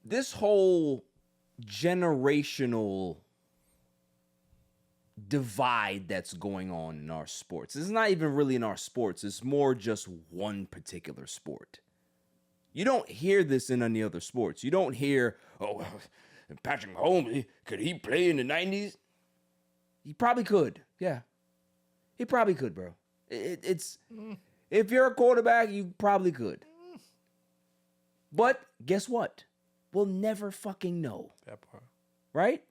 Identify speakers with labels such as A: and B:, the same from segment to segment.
A: this whole generational divide that's going on in our sports. It's not even really in our sports. It's more just one particular sport. You don't hear this in any other sports. You don't hear, oh, Patrick Mahomes, could he play in the 90s? He probably could. Yeah. He probably could, bro. It's if you're a quarterback, you probably could. But guess what? We'll never fucking know.
B: That part.
A: Right?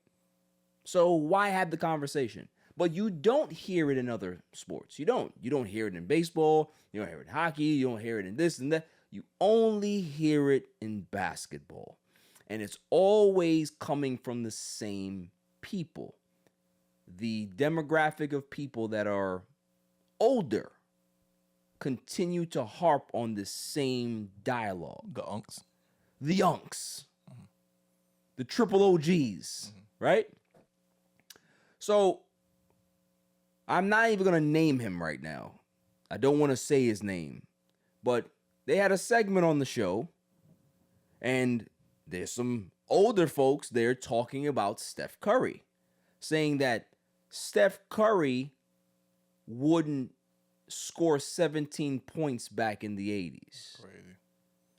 A: So why have the conversation? But you don't hear it in other sports. You don't. You don't hear it in baseball. You don't hear it in hockey. You don't hear it in this and that. You only hear it in basketball. And it's always coming from the same people. The demographic of people that are older continue to harp on the same dialogue.
B: The unks.
A: The unks. Mm-hmm. The triple OGs. Mm-hmm. Right? So, I'm not even going to name him right now. I don't want to say his name. But they had a segment on the show. And there's some older folks there talking about Steph Curry. Saying that Steph Curry wouldn't score 17 points back in the 80s.
B: Crazy.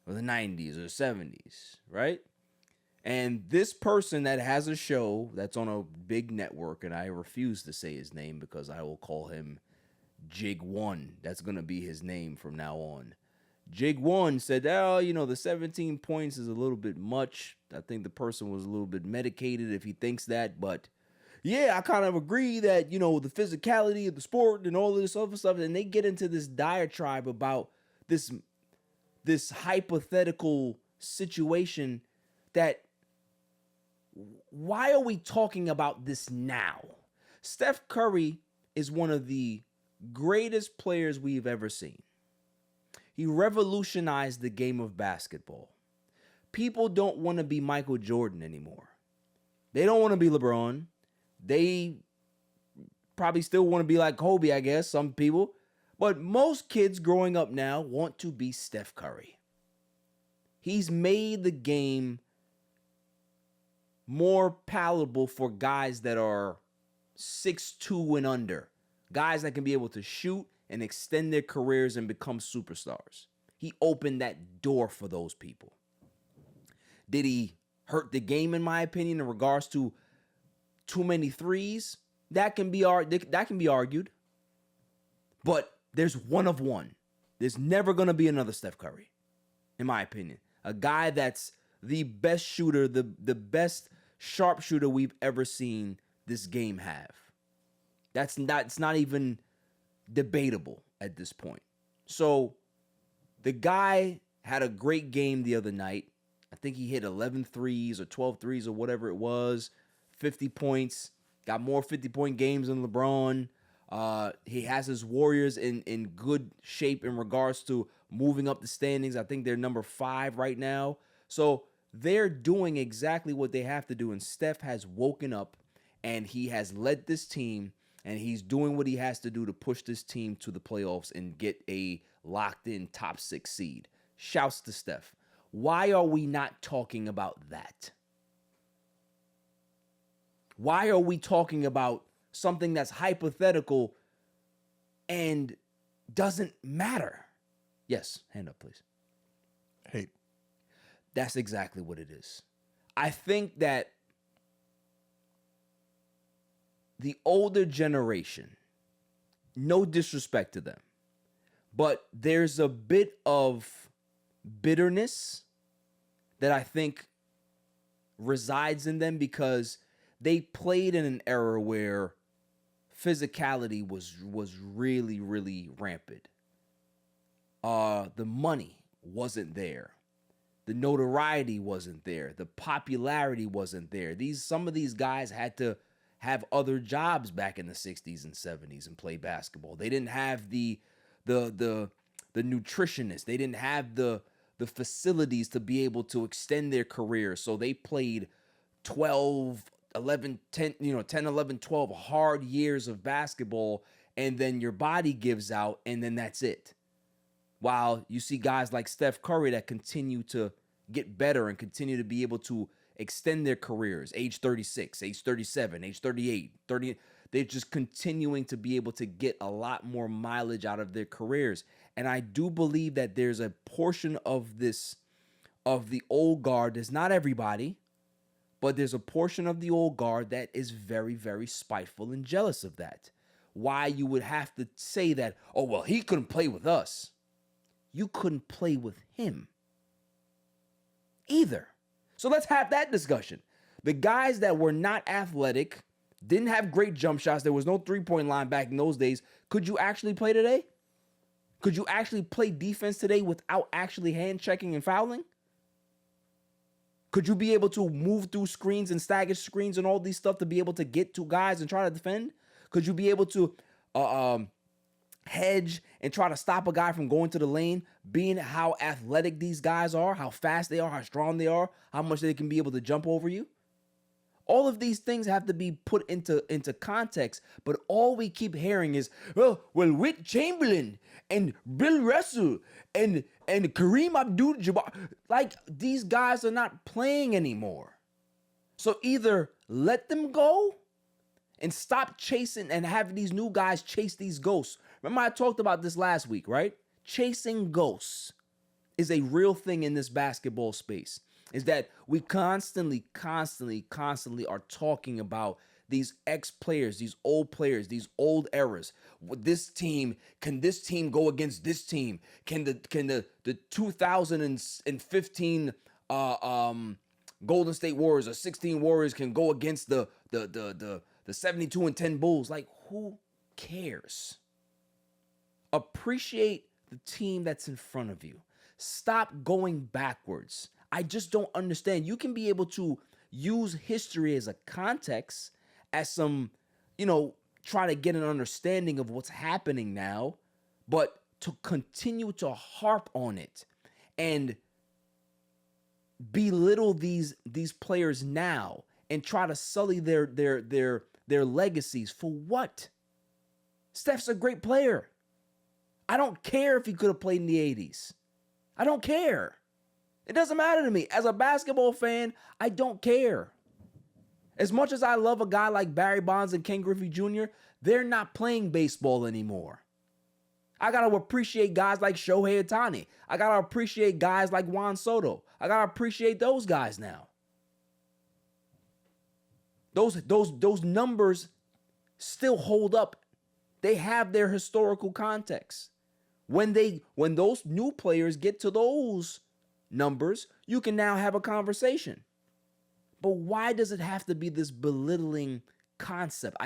A: Or the 90s or 70s, right? And this person that has a show that's on a big network, and I refuse to say his name because I will call him Jig One. That's going to be his name from now on. Jig One said, oh, the 17 points is a little bit much. I think the person was a little bit medicated if he thinks that, but yeah, I kind of agree that, the physicality of the sport and all of this other stuff, and they get into this diatribe about this hypothetical situation that, why are we talking about this now? Steph Curry is one of the greatest players we've ever seen. He revolutionized the game of basketball. People don't want to be Michael Jordan anymore. They don't want to be LeBron. They probably still want to be like Kobe, I guess, some people. But most kids growing up now want to be Steph Curry. He's made the game more palatable for guys that are 6'2" and under. Guys that can be able to shoot and extend their careers and become superstars. He opened that door for those people. Did he hurt the game, in my opinion, in regards to too many threes? That can be argued. But there's one of one. There's never going to be another Steph Curry, in my opinion. A guy that's the best shooter, the best sharpshooter we've ever seen this game have. It's not even debatable at this point. So the guy had a great game the other night. I think he hit 11 threes or 12 threes or whatever it was. 50 points. Got more 50-point games than LeBron. He has his Warriors in good shape in regards to moving up the standings. I think they're number 5 right now. So they're doing exactly what they have to do. And Steph has woken up and he has led this team. And he's doing what he has to do to push this team to the playoffs and get a locked-in top 6 seed. Shouts to Steph. Why are we not talking about that? Why are we talking about something that's hypothetical and doesn't matter? Yes, hand up, please.
B: Hate.
A: That's exactly what it is. I think that the older generation, no disrespect to them, but there's a bit of bitterness that I think resides in them because they played in an era where physicality was really, really rampant. The money wasn't there. The notoriety wasn't there. The popularity wasn't there. Some of these guys had to have other jobs back in the 60s and 70s and play basketball. They didn't have the nutritionists. They didn't have the facilities to be able to extend their career. So they played 12, 11, 10, 10, 11, 12 hard years of basketball, and then your body gives out, and then that's it. While you see guys like Steph Curry that continue to get better and continue to be able to extend their careers, age 36, age 37, age 38, 30. They're just continuing to be able to get a lot more mileage out of their careers. And I do believe that there's a portion of this, of the old guard, there's not everybody, but there's a portion of the old guard that is very, very spiteful and jealous of that. Why you would have to say that, oh, well, he couldn't play with us. You couldn't play with him either. So let's have that discussion. The guys that were not athletic, didn't have great jump shots, there was no three-point line back in those days, could you actually play today? Could you actually play defense today without actually hand checking and fouling? Could you be able to move through screens and stagger screens and all these stuff to be able to get to guys and try to defend? Could you be able to hedge and try to stop a guy from going to the lane, being how athletic these guys are, how fast they are, how strong they are, how much they can be able to jump over you? All of these things have to be put into context, but all we keep hearing is, well, Wilt Chamberlain and Bill Russell and Kareem Abdul-Jabbar, like, these guys are not playing anymore. So either let them go and stop chasing and have these new guys chase these ghosts. Remember I talked about this last week, right? Chasing ghosts is a real thing in this basketball space. Is that we constantly are talking about these ex-players, these old eras. This team, can this team go against this team? Can the 2015 Golden State Warriors or 16 Warriors can go against the 72-10 Bulls? Like, who cares? Appreciate the team that's in front of you. Stop going backwards. I just don't understand. You can be able to use history as a context, as some, try to get an understanding of what's happening now, but to continue to harp on it and belittle these players now and try to sully their legacies for what? Steph's a great player. I don't care if he could have played in the 80s. I don't care. It doesn't matter to me. As a basketball fan, I don't care. As much as I love a guy like Barry Bonds and Ken Griffey Jr., they're not playing baseball anymore. I got to appreciate guys like Shohei Ohtani. I got to appreciate guys like Juan Soto. I got to appreciate those guys now. Those numbers still hold up. They have their historical context. When those new players get to those numbers, you can now have a conversation. But why does it have to be this belittling concept?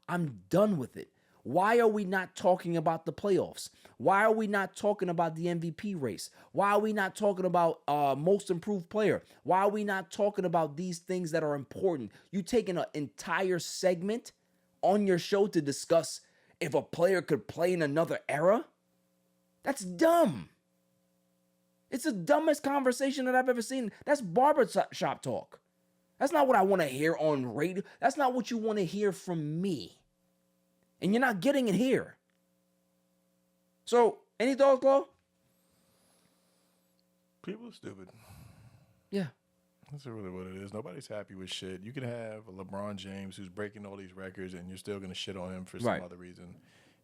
A: I'm done with it. Why are we not talking about the playoffs? Why are we not talking about the MVP race? Why are we not talking about most improved player? Why are we not talking about these things that are important? You taking an entire segment on your show to discuss if a player could play in another era? That's dumb. It's the dumbest conversation that I've ever seen. That's barbershop talk. That's not what I want to hear on radio. That's not what you want to hear from me. And you're not getting it here. So, any thoughts, Chloe?
B: People are stupid.
A: Yeah.
B: That's really what it is. Nobody's happy with shit. You can have a LeBron James who's breaking all these records and you're still going to shit on him for some other reason.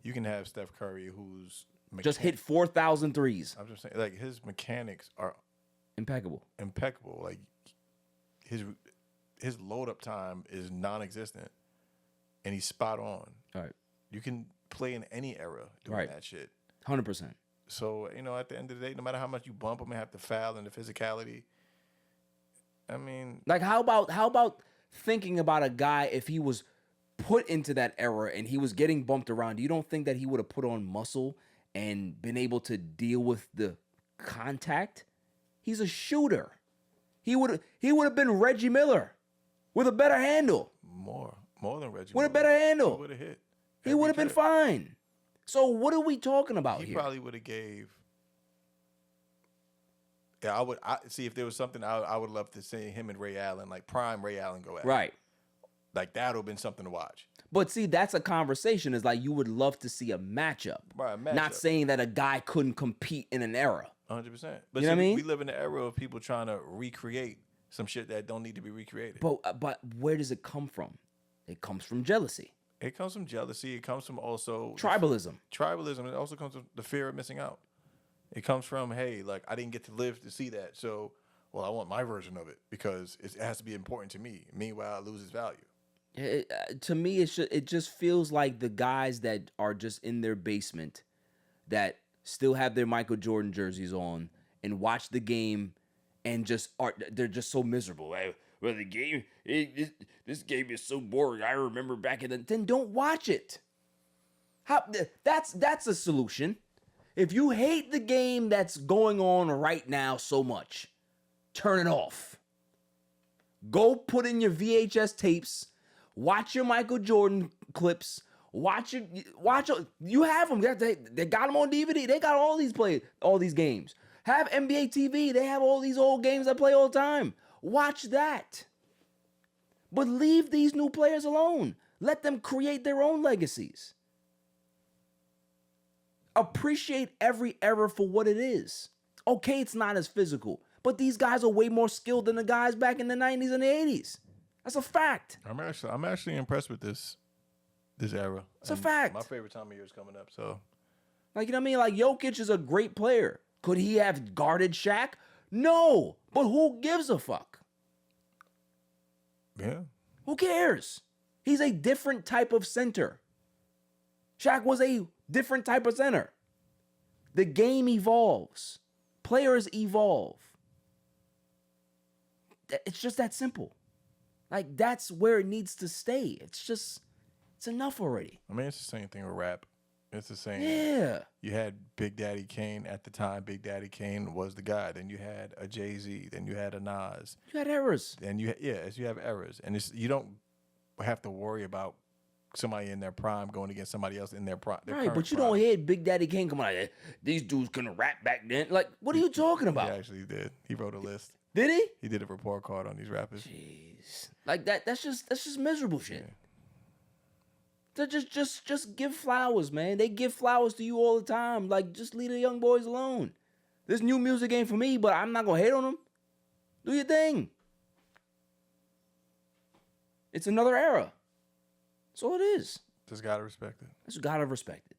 B: You can have Steph Curry who's
A: just hit 4,000 threes.
B: I'm just saying, like, his mechanics are
A: impeccable.
B: Like, his load-up time is non-existent, and he's spot on.
A: All right.
B: You can play in any era doing that shit.
A: 100%.
B: So, at the end of the day, no matter how much you bump him and have to foul and the physicality, I mean...
A: Like, how about thinking about a guy if he was put into that era and he was getting bumped around? You don't think that he would have put on muscle and been able to deal with the contact? He's a shooter. He would have been Reggie Miller with a better handle.
B: More than Reggie
A: With
B: Miller.
A: a better handle.
B: He would have hit.
A: He would have been fine. So what are we talking about here?
B: He probably would have gave... Yeah, I see if there was something I would love to see him and Ray Allen, like prime Ray Allen go at.
A: Right.
B: Like, that would have been something to watch.
A: But see, that's a conversation. Is like you would love to see a matchup.
B: Right, a matchup.
A: Not saying that a guy couldn't compete in an era.
B: 100%. But
A: You know what I mean?
B: We live in the era of people trying to recreate some shit that don't need to be recreated.
A: But where does it come from? It comes from jealousy.
B: It comes from jealousy. It comes from also
A: Tribalism.
B: Tribalism. It also comes from the fear of missing out. It comes from, hey, like, I didn't get to live to see that. So, well, I want my version of it because it has to be important to me. Meanwhile, it loses value.
A: To me, it just feels like the guys that are just in their basement that still have their Michael Jordan jerseys on and watch the game and they're just so miserable. Well, the game, this game is so boring. I remember back in then don't watch it. That's a solution. If you hate the game that's going on right now so much, turn it off. Go put in your VHS tapes, watch your Michael Jordan clips, watch. You have them. They got them on DVD. They got all these games. Have NBA TV. They have all these old games I play all the time. Watch that. But leave these new players alone. Let them create their own legacies. Appreciate every era for what it is. Okay, it's not as physical, but these guys are way more skilled than the guys back in the 90s and the 80s. That's a fact.
B: I'm actually impressed with this era.
A: It's a fact.
B: My favorite time of year is coming up. So,
A: like, you know what I mean? Like, Jokic is a great player. Could he have guarded Shaq? No, but who gives a fuck?
B: Yeah.
A: Who cares? He's a different type of center. Shaq was a different type of center. The game evolves. Players evolve. It's just that simple. Like, that's where it needs to stay. It's enough already.
B: I mean, it's the same thing with rap. It's the same.
A: Yeah.
B: You had Big Daddy Kane at the time. Big Daddy Kane was the guy. Then you had a Jay-Z. Then you had a Nas.
A: You had errors.
B: And you have errors. And you don't have to worry about somebody in their prime going against somebody else in their prime.
A: Right, but you don't hear Big Daddy Kane come like, these dudes couldn't rap back then. Like, what are you talking about?
B: He actually did. He wrote a list.
A: Did he?
B: He did a report card on these rappers.
A: Jeez. Like that's just miserable shit.
B: Yeah.
A: Just give flowers, man. They give flowers to you all the time. Like, just leave the young boys alone. This new music ain't for me, but I'm not gonna hate on them. Do your thing. It's another era. That's all it is.
B: Just gotta respect it.
A: Just gotta respect it.